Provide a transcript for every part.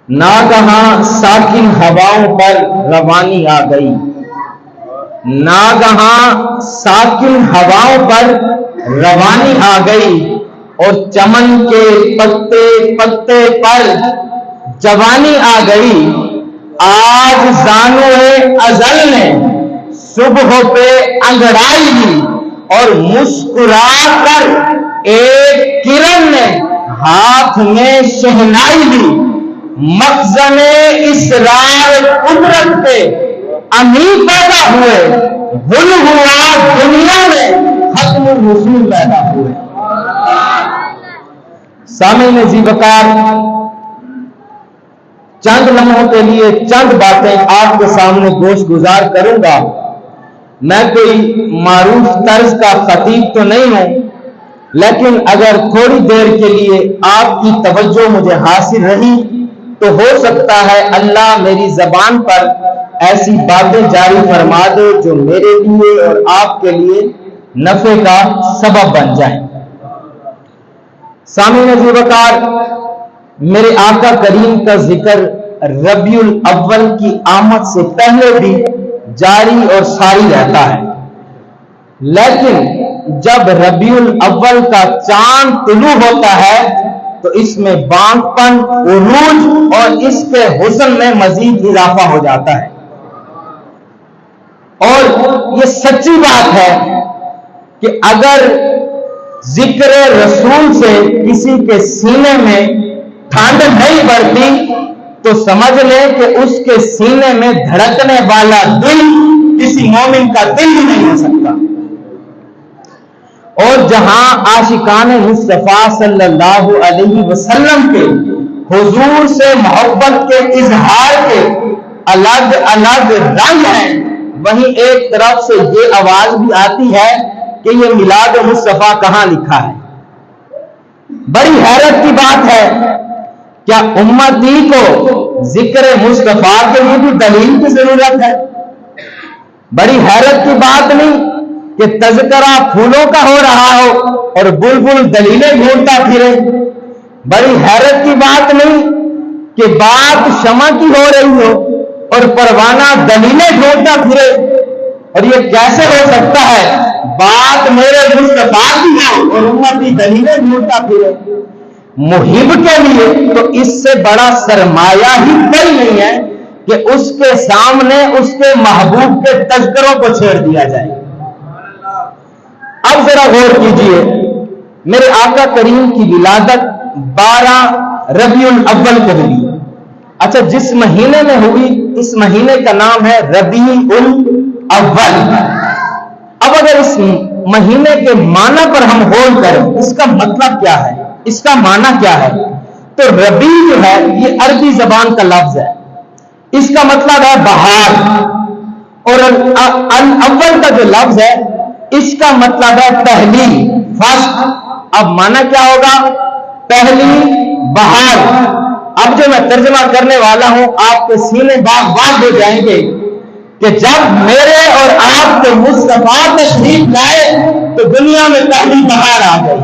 ناگہاں ساکن ہواؤں پر روانی آ گئی، ناگہاں ساکن ہواؤں پر روانی آ گئی، اور چمن کے پتے پتے پر جوانی آ گئی۔ آج زانوئے ازل نے صبح پہ انگڑائی لی، اور مسکرا کر ایک کرن نے ہاتھ میں شہنائی لی۔ مخزن اسرار قدرت پہ امی پیدا ہوئے، گل ہوا دنیا میں ختم الرسول پیدا ہوئے۔ سامعین عزیز وقار، چند لمحوں کے لیے چند باتیں آپ کے سامنے گوش گزار کروں گا۔ میں کوئی معروف طرز کا خطیب تو نہیں ہوں، لیکن اگر تھوڑی دیر کے لیے آپ کی توجہ مجھے حاصل رہی تو ہو سکتا ہے اللہ میری زبان پر ایسی باتیں جاری فرما دے جو میرے لیے اور آپ کے لیے نفع کا سبب بن جائیں۔ سامعین عزیز وقار، میرے آقا کریم کا ذکر ربیع الاول کی آمد سے پہلے بھی جاری اور ساری رہتا ہے، لیکن جب ربیع الاول کا چاند طلوع ہوتا ہے تو اس میں بانگ پن، عروج اور اس کے حسن میں مزید اضافہ ہو جاتا ہے۔ اور یہ سچی بات ہے کہ اگر ذکر رسول سے کسی کے سینے میں ٹھنڈ نہیں بڑھتی تو سمجھ لیں کہ اس کے سینے میں دھڑکنے والا دل کسی مومن کا دل ہی نہیں ہو سکتا۔ اور جہاں عاشقان مصطفیٰ صلی اللہ علیہ وسلم کے حضور سے محبت کے اظہار کے الگ الگ رنگ ہیں، وہیں ایک طرف سے یہ آواز بھی آتی ہے کہ یہ میلاد مصطفیٰ کہاں لکھا ہے۔ بڑی حیرت کی بات ہے، کیا امتی کو ذکر مصطفیٰ کے لیے بھی دلیل کی ضرورت ہے؟ بڑی حیرت کی بات نہیں کہ تذکرہ پھولوں کا ہو رہا ہو اور بلبل دلیلیں ڈھونڈتا پھرے۔ بڑی حیرت کی بات نہیں کہ بات شمع کی ہو رہی ہو اور پروانہ دلیلیں ڈھونڈتا پھرے۔ اور یہ کیسے ہو سکتا ہے؟ بات میرے مصطفیٰ کی ہے اور امتی دلیلیں ڈھونڈتا پھرے۔ محب کے لیے تو اس سے بڑا سرمایہ ہی کوئی نہیں ہے کہ اس کے سامنے اس کے محبوب کے تذکروں کو چھیڑ دیا جائے۔ اب ذرا غور کیجئے، میرے آقا کریم کی ولادت 12 ربیع الاول کو ہوئی۔ اچھا، جس مہینے میں ہوئی اس مہینے کا نام ہے ربیع الاول۔ اب اگر اس مہینے کے معنی پر ہم غور کریں، اس کا مطلب کیا ہے، اس کا معنی کیا ہے، تو ربیع جو ہے یہ عربی زبان کا لفظ ہے، اس کا مطلب ہے بہار، اور الاول کا جو لفظ ہے اس کا مطلب ہے پہلی، فرسٹ۔ اب معنی کیا ہوگا؟ پہلی بہار۔ اب جو میں ترجمہ کرنے والا ہوں آپ کے سینے باغ باغ ہو جائیں گے کہ جب میرے اور آپ کے مصطفیٰ تشریف لائے تو دنیا میں پہلی بہار آ گئی۔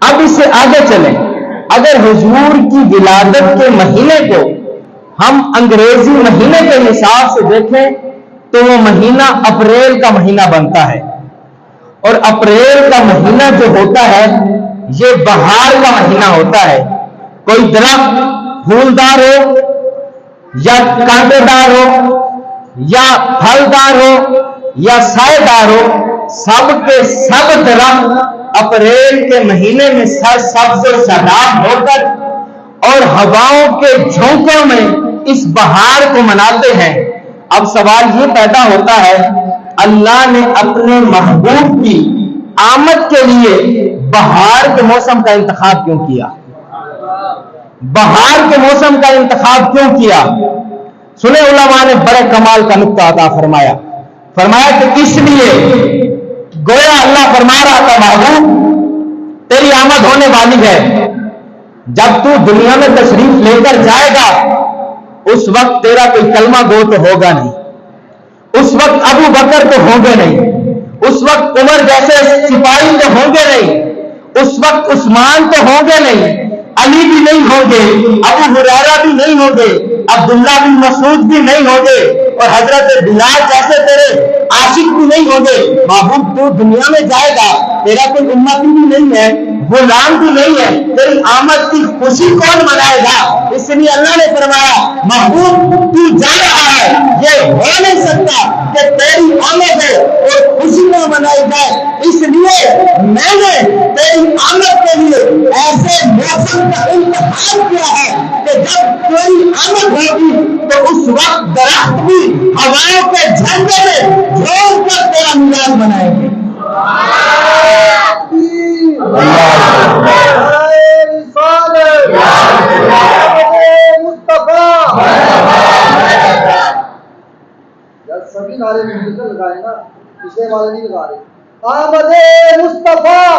اب اس سے آگے چلیں، اگر حضور کی ولادت کے مہینے کو ہم انگریزی مہینے کے حساب سے دیکھیں تو وہ مہینہ اپریل کا مہینہ بنتا ہے، اور اپریل کا مہینہ جو ہوتا ہے یہ بہار کا مہینہ ہوتا ہے۔ کوئی درخت پھولدار ہو یا کانٹے دار ہو یا پھلدار ہو یا سائے دار ہو، سب کے سب درخت اپریل کے مہینے میں سبز و شاداب ہو کر اور ہواؤں کے جھونکوں میں اس بہار کو مناتے ہیں۔ اب سوال یہ پیدا ہوتا ہے، اللہ نے اپنے محبوب کی آمد کے لیے بہار کے موسم کا انتخاب کیوں کیا؟ بہار کے موسم کا انتخاب کیوں کیا؟ سنے علماء نے بڑے کمال کا نقطہ عطا فرمایا کہ اس لیے گویا اللہ فرما رہا تھا، محبوب تیری آمد ہونے والی ہے، جب تو دنیا میں تشریف لے کر جائے گا اس وقت تیرا کوئی کلمہ گو تو ہوگا نہیں، اس وقت ابو بکر تو ہوں گے نہیں، اس وقت عمر جیسے سپاہی تو ہوں گے نہیں، اس وقت عثمان تو ہوں گے نہیں، علی بھی نہیں ہوں گے، ابو ہریرہ بھی نہیں ہوں گے، عبداللہ بن مسعود بھی نہیں ہوں گے، اور حضرت بلال جیسے تیرے عاشق بھی نہیں ہوں گے۔ محبوب تو دنیا میں جائے گا، تیرا کوئی امتی بھی نہیں ہے، غلام بھی نہیں ہے، تیری آمد کی خوشی کون منائے گا؟ اس لیے اللہ نے فرمایا محبوب تو جا رہا ہے، یہ ہو نہیں سکتا کہ تیری آمد ہے اور خوشی نہ منائی جائے، اس لیے میں نے تیری آمد کے لیے ایسے موسم کا انتخاب کیا ہے کہ جب تیری آمد ہوگی تو اس وقت درخت بھی ہواؤں کے جھنڈے میں جھوم کر تیرا میلاد منائیں گے۔ سبھی نعرے میں مل کر لگائے نا، پچھلے والے نہیں لگا رہے۔ آمد مصطفیٰ،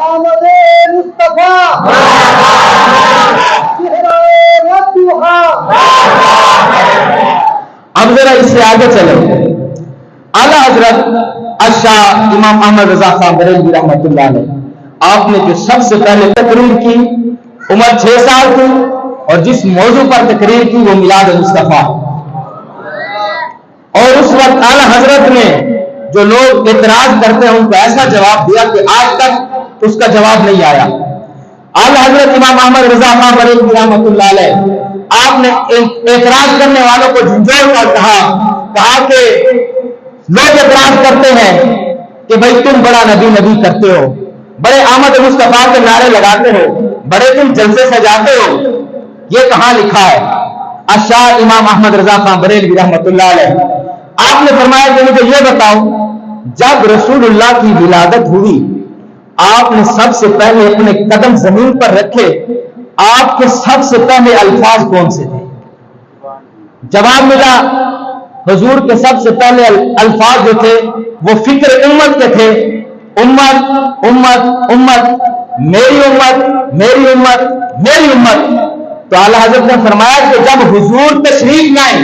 آمد مصطفیٰ، اب ذرا اس سے آگے چلے۔ اعلیٰ حضرت الشاہ امام احمد رضا خان بریلوی رحمۃ اللہ علیہ، آپ نے جو سب سے پہلے تقریر کی، عمر 6 سال کی، اور جس موضوع پر تقریر کی وہ میلاد مصطفیٰ، اور اس وقت اعلیٰ حضرت نے جو لوگ اعتراض کرتے ہیں ان کو ایسا جواب دیا کہ آج تک اس کا جواب نہیں آیا۔ اعلیٰ حضرت امام احمد رضا خان بریلوی رحمۃ اللہ علیہ، آپ نے اعتراض کرنے والوں کو جھنجھوڑ کر کہا کہ لوگ اعتراض کرتے ہیں کہ بھائی تم بڑا نبی نبی کرتے ہو، بڑے آمد مصطفیٰ کے نعرے لگاتے ہو، بڑے تم جلسے سجاتے ہو، یہ کہاں لکھا ہے؟ الشاہ امام احمد رضا خان بریلوی رحمۃ اللہ علیہ، آپ نے فرمایا کہ مجھے یہ بتاؤ، جب رسول اللہ کی ولادت ہوئی آپ نے سب سے پہلے اپنے قدم زمین پر رکھے، آپ کے سب سے پہلے الفاظ کون سے تھے؟ جواب ملا حضور کے سب سے پہلے الفاظ جو تھے وہ فکر امت کے تھے، امت امت امت، میری امت میری امت میری امت۔ تو اعلیٰ حضرت نے فرمایا کہ جب حضور تشریف لائیں،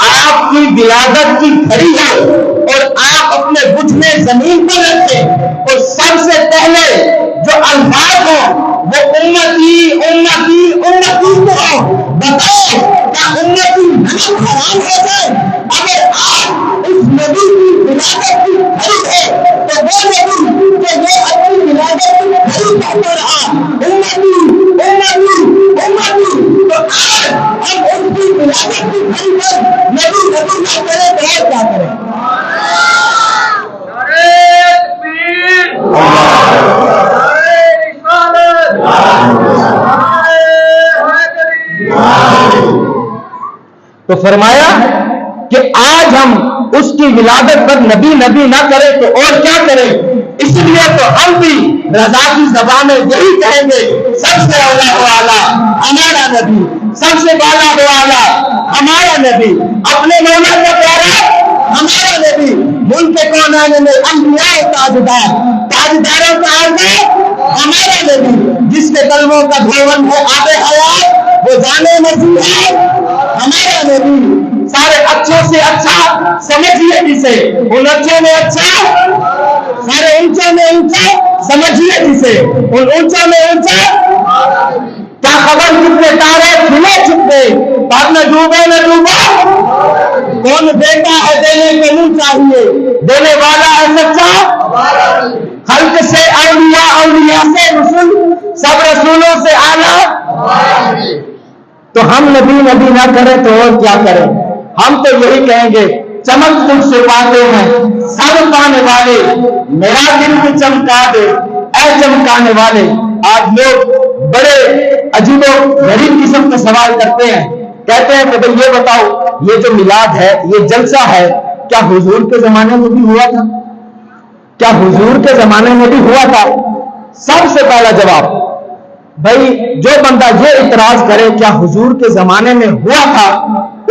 آپ کی ولادت کی گھڑی ہے اور آپ اپنے گھٹنے زمین پر رکھیں اور سب سے پہلے جو الفاظ ہوں وہ امتی امتی امتی کو بتاؤ، کیا امتی نام حرام ہو جائے؟ اگر آپ اس نبی کی ولادت کی گھڑی ہے تو وہ نبی کہ وہ اپنی ولادت کی گھڑی کہتا رہا امتی امتی امتی، تو آج ہم اس کی ولادت کی گھڑی پر نبی نبی نہ کرے تو اور کیا کریں؟ تو فرمایا کہ آج ہم اس کی ولادت پر نبی نبی نہ کریں تو اور کیا کریں؟ اس لیے تو ہم بھی رضا کی زبان میں یہی کہیں گے، سب سے اولا و اعلیٰ ہمارا نبی، سب سے بالا و اعلیٰ ہمارا نبی، اپنے مولا کا پیارا ہمارا نبی، ملک کونین میں انبیاء تاجدار، تاجداروں کا آقا ہمارا نبی، جس کے کلموں کا دھون ہے آب حیات، وہ جانے مسیح ہے ہمارا نبی۔ سارے اچھوں سے اچھا سمجھیے جسے، ان اچھوں میں اچھا، سارے اونچوں میں اونچا سمجھیے جسے، ان اونچوں میں اونچا۔ کیا خبر کتنے تارے کھلے چھپے، پر نہ ڈوبے نہ ڈوبا، کون دیتا ہے دینے کو منہ چاہیے، دینے والا ہے سچا، خلق سے اولیاء، اولیاء سے رسول، سب رسولوں سے اعلیٰ۔ تو ہم نبی نبی نہ کریں تو اور کیا کریں؟ ہم تو یہی کہیں گے چمک تجھ سے پاتے ہیں سب پانے والے، میرا دل بھی چمکا دے اے چمکانے والے۔ آج لوگ بڑے عجیب و غریب قسم کے سوال کرتے ہیں، کہتے ہیں کہ بھئی یہ بتاؤ یہ جو میلاد ہے، یہ جلسہ ہے، کیا حضور کے زمانے میں بھی ہوا تھا؟ کیا حضور کے زمانے میں بھی ہوا تھا؟ سب سے پہلا جواب بھائی جو بندہ یہ اعتراض کرے کیا حضور کے زمانے میں ہوا تھا،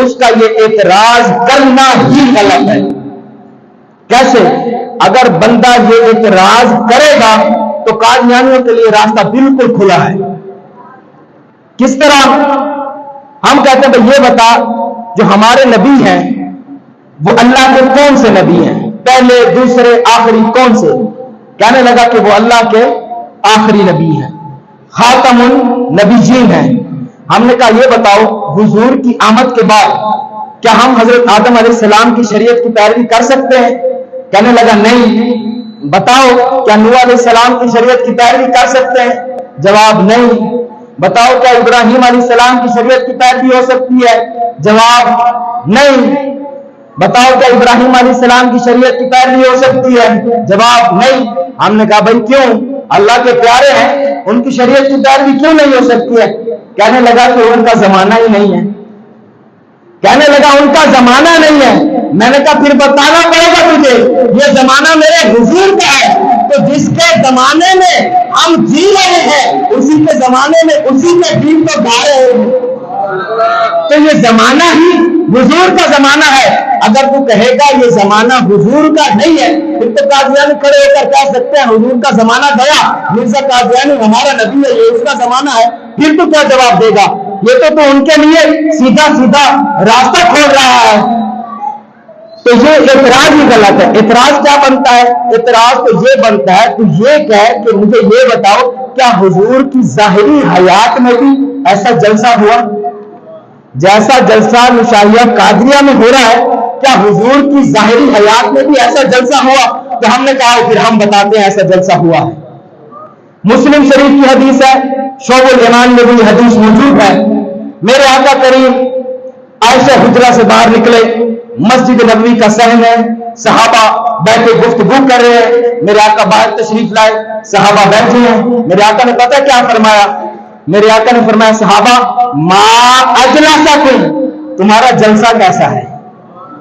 اس کا یہ اعتراض کرنا ہی غلط ہے۔ کیسے؟ اگر بندہ یہ اعتراض کرے گا تو قادیانیوں کے لیے راستہ بالکل کھلا ہے۔ کس طرح؟ ہم کہتے ہیں بھائی یہ بتا جو ہمارے نبی ہیں وہ اللہ کے کون سے نبی ہیں، پہلے دوسرے آخری کون سے؟ کہنے لگا کہ وہ اللہ کے آخری نبی ہیں۔ خاتم النبیین ہیں. ہم نے کہا یہ بتاؤ حضور کی آمد کے بعد کیا ہم حضرت آدم علیہ السلام کی شریعت کی پیروی کر سکتے ہیں؟ کہنے لگا نہیں. بتاؤ کیا نوح علیہ السلام کی شریعت کی پیروی کر سکتے ہیں؟ جواب نہیں. بتاؤ کیا ابراہیم علیہ السلام کی شریعت کی پیروی ہو سکتی ہے؟ جواب نہیں. بتاؤ کیا ابراہیم علیہ السلام کی شریعت کی پیروی ہو سکتی ہے؟ جواب نہیں. ہم نے کہا بھائی کیوں؟ اللہ کے پیارے ہیں, ان کی شریعت کی پیروی کیوں نہیں ہو سکتی ہے؟ کہنے لگا کہ ان کا زمانہ ہی نہیں ہے. کہنے لگا ان کا زمانہ نہیں ہے. میں نے کہا پھر بتانا پڑے گا تجھے, یہ زمانہ میرے حضور کا ہے, تو جس کے زمانے میں ہم جی رہے ہیں اسی کے زمانے میں اسی کے دین کو گا رہے ہیں, تو یہ زمانہ ہی حضور کا زمانہ ہے. اگر تو کہے گا یہ زمانہ حضور کا نہیں ہے, پھر تو قادیانی کھڑے ہو کر کہہ سکتے ہیں حضور کا زمانہ گیا, مرزا قادیانی ہمارا نبی ہے, یہ اس کا زمانہ ہے. پھر تو کیا جواب دے گا؟ یہ تو ان کے لیے سیدھا سیدھا راستہ کھول رہا ہے. تو یہ اعتراض ہی غلط ہے. اعتراض کیا بنتا ہے؟ اعتراض تو یہ بنتا ہے تو یہ کہے کہ مجھے یہ بتاؤ کیا حضور کی ظاہری حیات میں بھی ایسا جلسہ ہوا جیسا جلسہ نشائیہ قادریہ میں ہو رہا ہے؟ کیا حضور کی ظاہری حیات میں بھی ایسا جلسہ ہوا؟ تو ہم نے کہا پھر ہم بتاتے ہیں ایسا جلسہ ہوا ہے. مسلم شریف کی حدیث ہے, شعب الایمان میں بھی حدیث موجود ہے. میرے آقا کریم عائشہ حجرہ سے باہر نکلے, مسجد نبوی کا صحن ہے, صحابہ بیٹھے گفتگو کر رہے ہیں. میرے آقا باہر تشریف لائے, صحابہ بیٹھے ہیں. میرے آقا نے پتہ کیا فرمایا؟ میرے آقا نے فرمایا صحابہ ما اجلسکم, تمہارا جلسہ کیسا ہے؟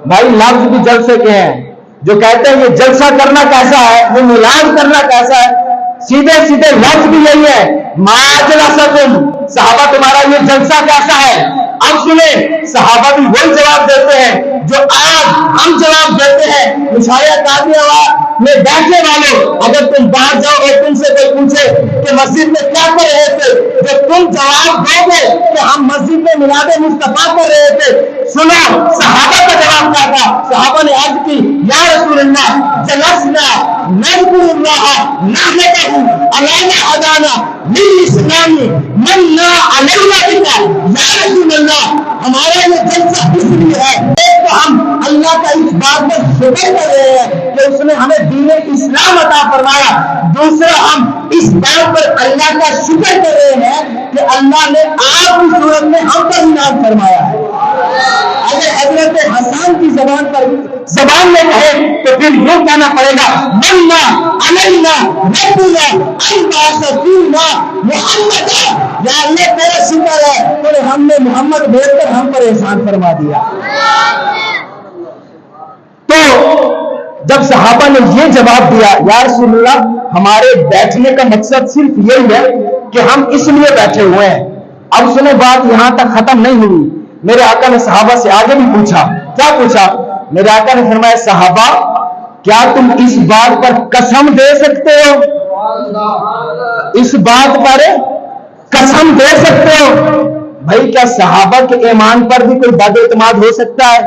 بھائی لفظ بھی جلسے کے ہیں. جو کہتے ہیں یہ جلسہ کرنا کیسا ہے, وہ ملاز کرنا کیسا ہے, سیدھے سیدھے لفظ بھی یہی ہے ما اجلسکم, صحابہ تمہارا یہ جلسہ کیسا ہے؟ اب سنیں, صحابہ بھی وہی جواب دیتے ہیں جو آج ہم جواب دیتے ہیں. نشائیہ قادریہ میں بیٹھنے والوں, اگر تم باہر جاؤ اور تم سے کوئی پوچھے کہ مسجد میں کیا کر رہے تھے, جو تم جواب دو گے کہ ہم مسجد میں میلاد مصطفیٰ کر رہے تھے. سنو صحابہ کا جواب کیا تھا. صحابہ نے عرض کی یا رسول اللہ جلسنا نذکر اللہ نحمدہ علینا ہدانا للاسلام مننا علینا بک. یا رسول اللہ ہمارا یہ جلسہ اس لیے ہے, ایک تو ہم اللہ کا اس بات پر شکر کر رہے ہیں کہ اس نے ہمیں دین اسلام عطا فرمایا, دوسرا ہم اس بات پر اللہ کا شکر کر رہے ہیں کہ اللہ نے آپ کی صورت میں ہم پر انعام فرمایا ہے. اگر حضرت حسان کی زبان میں کہے تو پھر یوں کہنا پڑے گا مننا علینا ربنا انت سفینا محمد, یا اللہ تیرا شکر ہے کہ ہم نے محمد بھیج کر ہم پر احسان فرما دیا. تو جب صحابہ نے یہ جواب دیا یا رسول اللہ ہمارے بیٹھنے کا مقصد صرف یہی ہے کہ ہم اس لیے بیٹھے ہوئے ہیں. اب سنو بات یہاں تک ختم نہیں ہوئی. میرے آقا نے صحابہ سے آگے بھی پوچھا. کیا پوچھا؟ میرے آقا نے فرمایا صحابہ کیا تم اس بات پر قسم دے سکتے ہو, اس بات پر قسم دے سکتے ہو؟ بھائی کیا صحابہ کے ایمان پر بھی کوئی بد اعتماد ہو سکتا ہے؟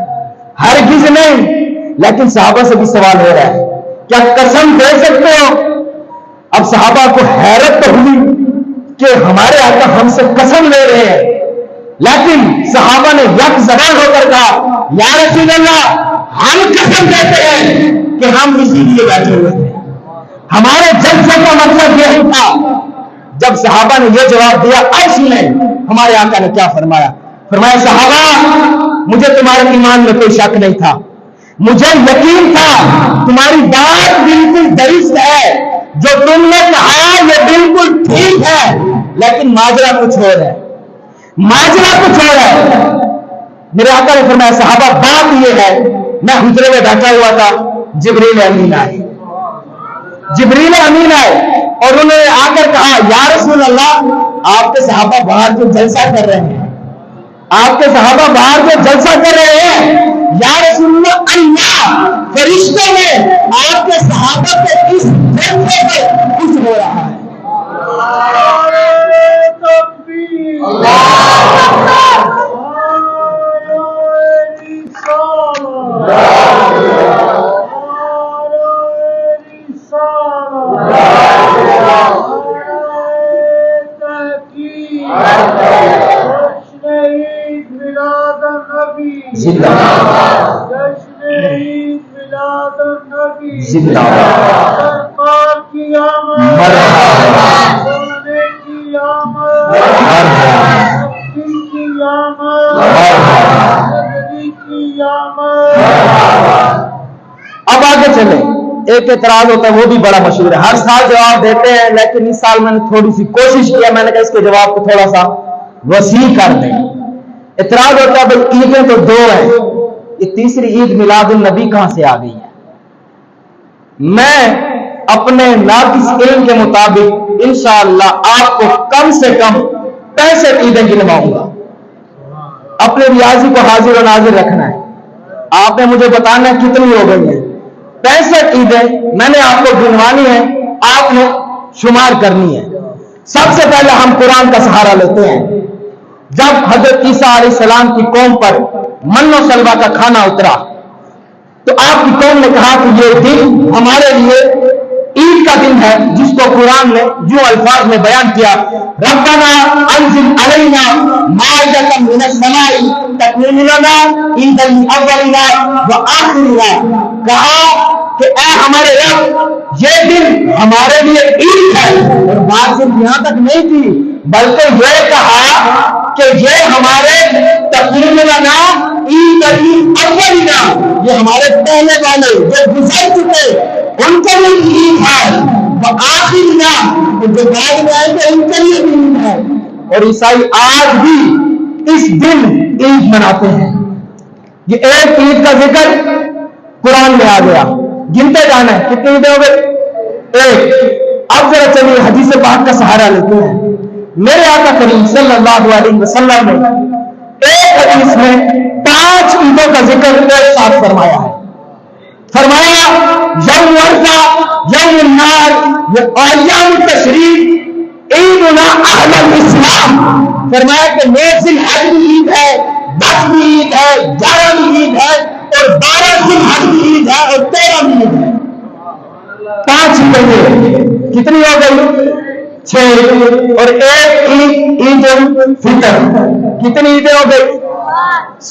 ہرگز نہیں. لیکن صحابہ سے بھی سوال ہو رہا ہے کیا قسم دے سکتے ہو؟ اب صحابہ کو حیرت تو ہوئی کہ ہمارے آقا ہم سے قسم لے رہے ہیں, لیکن صحابہ نے یک زبان ہو کر کہا یا رسول اللہ ہم قسم دیتے ہیں کہ ہم اسی لیے بیٹھے ہوئے تھے, ہمارے جلسے کا مطلب یہی تھا. جب صحابہ نے یہ جواب دیا, اب سنیں ہمارے آقا نے کیا فرمایا. فرمایا صحابہ مجھے تمہارے ایمان میں کوئی شک نہیں تھا, مجھے یقین تھا تمہاری بات بالکل درست ہے, جو تم نے کہا یہ بالکل ٹھیک ہے, لیکن ماجرا کچھ اور ہے, ماجرا کچھ اور ہے. میرے آقا نے فرمایا صحابہ بات یہ ہے, میں حجرے میں بیٹھا ہوا تھا, جبریل امین آئے, جبریل امین آئے اور انہوں نے آ کر کہا یا رسول اللہ آپ کے صحابہ باہر جو جلسہ کر رہے ہیں, آپ کے صحابہ باہر جو جلسہ کر رہے ہیں, یا رسول اللہ اللہ فرشتوں میں آپ کے صحابہ کے اس جلسے پر خوش ہو رہا ہے. عید میلاد النبی زندہ باد، جشن عید میلاد النبی زندہ باد، سرکار کی آمد، مرحبا، سونے کی آمد، مرحبا، دین کی آمد، مرحبا۔ نبی کی آمد۔ اب آگے چلیں، ایک اعتراض ہوتا ہے وہ بھی بڑا مشہور ہے، ہر سال جواب دیتے ہیں، لیکن اس سال میں نے تھوڑی سی کوشش کیا، میں نے کہا اس کے جواب کو تھوڑا سا وسیع کر دیں۔ اعتراض ہوتا ہے بھائی عیدیں تو دو ہیں، یہ تیسری عید میلاد النبی کہاں سے آ گئی ہے؟ میں اپنے ناقص علم کے مطابق انشاءاللہ آپ کو کم سے کم 65 عیدیں گنواؤں گا۔ اپنے ریاضی کو حاضر و ناظر رکھنا ہے، آپ نے مجھے بتانا ہے کتنی ہو گئی ہیں۔ 65 عیدیں میں نے آپ کو گنوانی ہے، آپ نے شمار کرنی ہے۔ سب سے پہلے ہم قرآن کا سہارا لیتے ہیں۔ جب حضرت عیسیٰ علیہ السلام کی قوم پر من و سلوہ کا کھانا اترا تو آپ کی قوم نے کہا کہ یہ دن ہمارے لیے عید کا دن ہے، جس کو قرآن نے جو الفاظ میں بیان کیا، ربنا انزل علینا مائدۃ من السماء تکون لنا عیدا لاولنا وآخرنا، کہا کہ اے ہمارے رب یہ دن ہمارے لیے عید ہے، اور بات صرف یہاں تک نہیں تھی بلکہ یہ کہا کہ یہ ہمارے تکون لنا عید الاولنا، یہ ہمارے پہلے والے جو گزر چکے ان کے لیے عید ہے، وآخرنا جو بعد میں آئے تھے ان کے لیے بھی عید ہے۔ اور عیسائی آج بھی اس دن عید مناتے ہیں۔ یہ ایک عید کا ذکر قرآن میں آ گیا، گنتے جانا ہے کتنی عیدیں ہو گئی؟ ایک۔ اب ذرا چلیے حدیث پاک کا سہارا لیتے ہیں۔ میرے آقا کریم صلی اللہ علیہ وسلم نے ایک حدیث میں 5 عیدوں کا ذکر ایک ساتھ فرمایا ہے۔ فرمایا یوم عرفہ، یوم النار، ایام تشریق، عیدنا اہل الاسلام۔ فرمایا کہ 9 ذی الحج کی عید ہے، 10 کی عید ہے، 11 کی عید ہے، اور 12 ذی الحج کی عید ہے، اور 13 کی عید ہے۔ 5 عیدیں کتنی ہو گئی؟ 6۔ اور ایک عید الفطر، کتنی عیدیں ہو گئی؟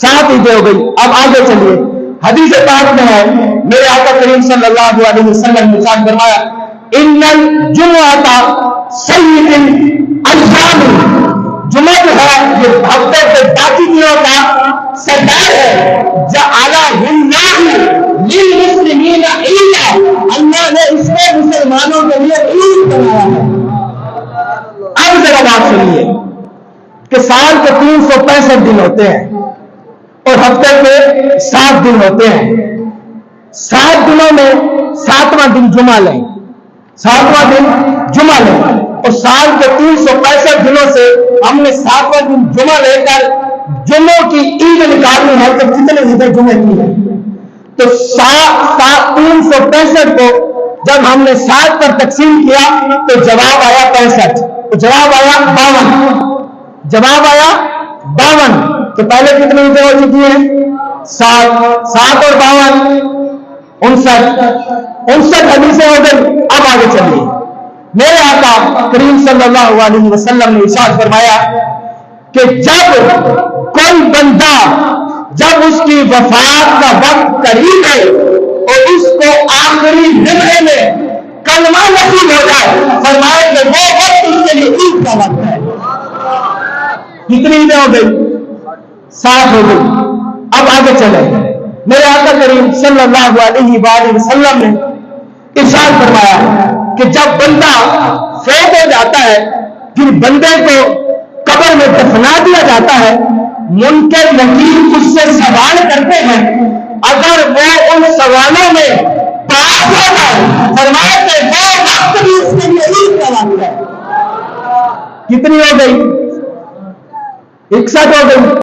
7 عیدیں ہو گئی۔ اب آگے چلیے، حدیث پاک میں ہے میرے آقا کریم صلی اللہ علیہ وسلم نے ارشاد فرمایا ان الجمعۃ سید الایام، جمعہ جو ہے یہ ہفتے کے باقی دنوں کا سردار ہے، جعلہ اللہ للمسلمین عیدا، اللہ نے اس کو مسلمانوں کے لیے عید بنایا ہے۔ اب ذرا بات سنیے کہ سال کے 365 دن ہوتے ہیں اور ہفتے کے 7 دن ہوتے ہیں۔ 7 دنوں میں 7واں دن جمعہ لیں، 7واں دن جمعہ لیں، اور سال کے 365 دنوں سے ہم نے 7واں دن جمعہ لے کر جمعوں کی عید نکالنی ہے تو کتنے عیدیں جمعے کی ہیں؟ تو 365 کو جب ہم نے 7 پر تقسیم کیا تو جواب آیا 65، تو جواب آیا 52، جواب آیا 52۔ تو پہلے کتنی عیدیں ہو چکی ہیں؟ 7 اور 52 59 حدیثیں ہو گئی۔ اب آگے چلیے، میرے آقا کریم صلی اللہ علیہ وسلم نے ارشاد فرمایا کہ جب کوئی بندہ جب اس کی وفات کا وقت قریب ہے اور اس کو آخری لمحے میں کلمہ نصیب ہو جائے، فرمایا کہ وہ وقت اس کے لیے عید کا وقت ہے۔ کتنی عیدیں ہو گئی؟ 7 ہو گئی۔ اب آگے چلیں، میرے آقا کریم صلی اللہ علیہ وآلہ وسلم نے ارشاد فرمایا کہ جب بندہ فوت ہو جاتا ہے پھر بندے کو قبر میں دفنا دیا جاتا ہے، منکر نکیر اس سے سوال کرتے ہیں، اگر وہ ان سوالوں میں پاس ہو جائے، فرمایا کہ وہ وقت بھی اس کے لیے عید کا وقت ہے۔ کتنی ہو گئی؟ 61 ہو گئی۔